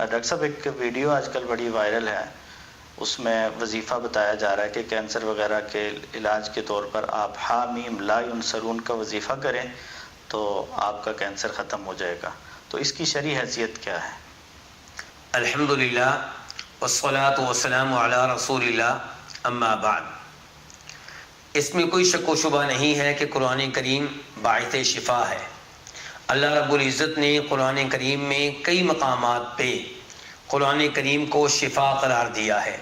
Doctor صاحب ایک video آج کل بڑی وائرل ہے، اس میں وظیفہ بتایا جا رہا ہے کہ کینسر وغیرہ کے علاج کے طور پر آپ حامیم لا ینصرون کا وظیفہ کریں تو آپ کا کینسر ختم ہو جائے گا، تو اس کی شرعی حیثیت کیا ہے؟ الحمدللہ والصلاة والسلام علی رسول اللہ، اما بعد۔ اس میں کوئی شک و شبہ نہیں ہے کہ قرآن کریم باعث شفا ہے۔ اللہ رب العزت نے قرآن کریم میں کئی مقامات پہ قرآن کریم کو شفا قرار دیا ہے،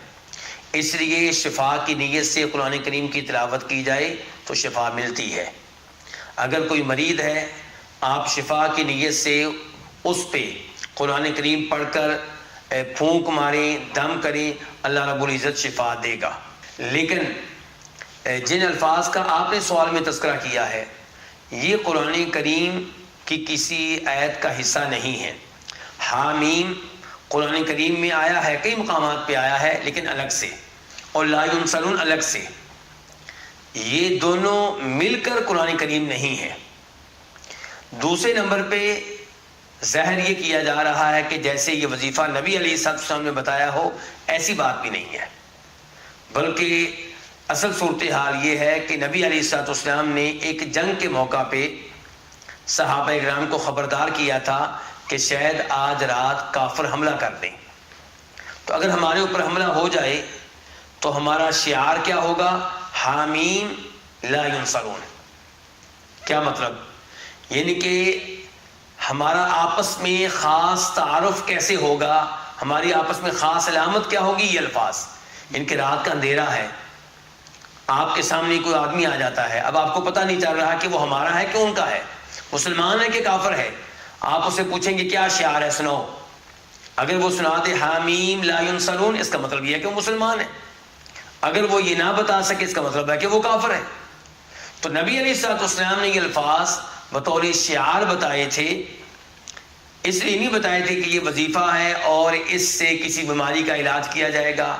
اس لیے شفا کی نیت سے قرآن کریم کی تلاوت کی جائے تو شفا ملتی ہے۔ اگر کوئی مریض ہے، آپ شفا کی نیت سے اس پہ قرآن کریم پڑھ کر پھونک ماریں، دم کریں، اللہ رب العزت شفا دے گا۔ لیکن جن الفاظ کا آپ نے سوال میں تذکرہ کیا ہے، یہ قرآن کریم کی کسی آیت کا حصہ نہیں ہے۔ حامیم قرآن کریم میں آیا ہے، کئی مقامات پہ آیا ہے، لیکن الگ سے، اور لا ینصرون الگ سے، یہ دونوں مل کر قرآن کریم نہیں ہے۔ دوسرے نمبر پہ ظاہر یہ کیا جا رہا ہے کہ جیسے یہ وظیفہ نبی علیہ السلام نے بتایا ہو، ایسی بات بھی نہیں ہے، بلکہ اصل صورتحال یہ ہے کہ نبی علیہ السلام نے ایک جنگ کے موقع پہ صحابہ کرام کو خبردار کیا تھا کہ شاید آج رات کافر حملہ کر دیں، تو اگر ہمارے اوپر حملہ ہو جائے تو ہمارا شعار کیا ہوگا؟ حامیم لا ینصرون۔ کیا مطلب؟ یعنی کہ ہمارا آپس میں خاص تعارف کیسے ہوگا، ہماری آپس میں خاص علامت کیا ہوگی؟ یہ الفاظ، ان کے رات کا اندھیرا ہے، آپ کے سامنے کوئی آدمی آ جاتا ہے، اب آپ کو پتہ نہیں چل رہا کہ وہ ہمارا ہے کہ ان کا ہے، مسلمان ہے کہ کافر ہے، آپ اسے پوچھیں گے کیا شعار ہے، سناؤ۔ اگر وہ سنا دے حامیم لا ینصرون، اس کا مطلب یہ ہے کہ وہ مسلمان ہے۔ اگر وہ یہ نہ بتا سکے، اس کا مطلب ہے کہ وہ کافر ہے۔ تو نبی علیہ السلام نے یہ الفاظ بطور شعار بتائے تھے، اس لیے نہیں بتائے تھے کہ یہ وظیفہ ہے اور اس سے کسی بیماری کا علاج کیا جائے گا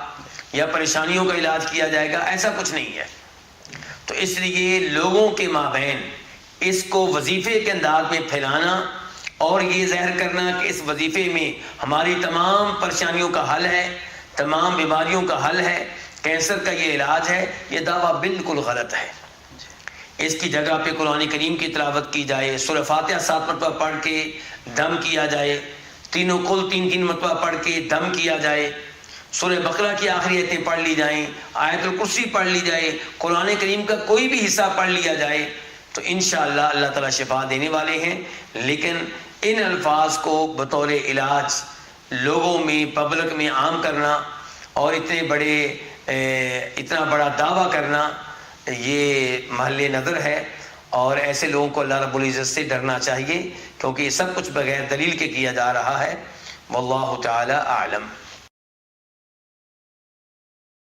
یا پریشانیوں کا علاج کیا جائے گا، ایسا کچھ نہیں ہے۔ تو اس لیے لوگوں کے مابین اس کو وظیفے کے انداز میں پھیلانا اور یہ ظاہر کرنا کہ اس وظیفے میں ہماری تمام پریشانیوں کا حل ہے، تمام بیماریوں کا حل ہے، کینسر کا یہ علاج ہے، یہ دعویٰ بالکل غلط ہے۔ اس کی جگہ پہ قرآن کریم کی تلاوت کی جائے، سورہ فاتحہ 7 مرتبہ پڑھ کے دم کیا جائے، تینوں کل 3 مرتبہ پڑھ کے دم کیا جائے، سورہ بقرہ کی آخری آیتیں پڑھ لی جائیں، آیت الکرسی پڑھ لی جائے، قرآن کریم کا کوئی بھی حصہ پڑھ لیا جائے، تو انشاءاللہ اللہ تعالیٰ شفا دینے والے ہیں۔ لیکن ان الفاظ کو بطور علاج لوگوں میں، پبلک میں عام کرنا اور اتنا بڑا دعویٰ کرنا، یہ محل نظر ہے، اور ایسے لوگوں کو اللہ رب العزت سے ڈرنا چاہیے، کیونکہ یہ سب کچھ بغیر دلیل کے کیا جا رہا ہے۔ واللہ تعالی اعلم۔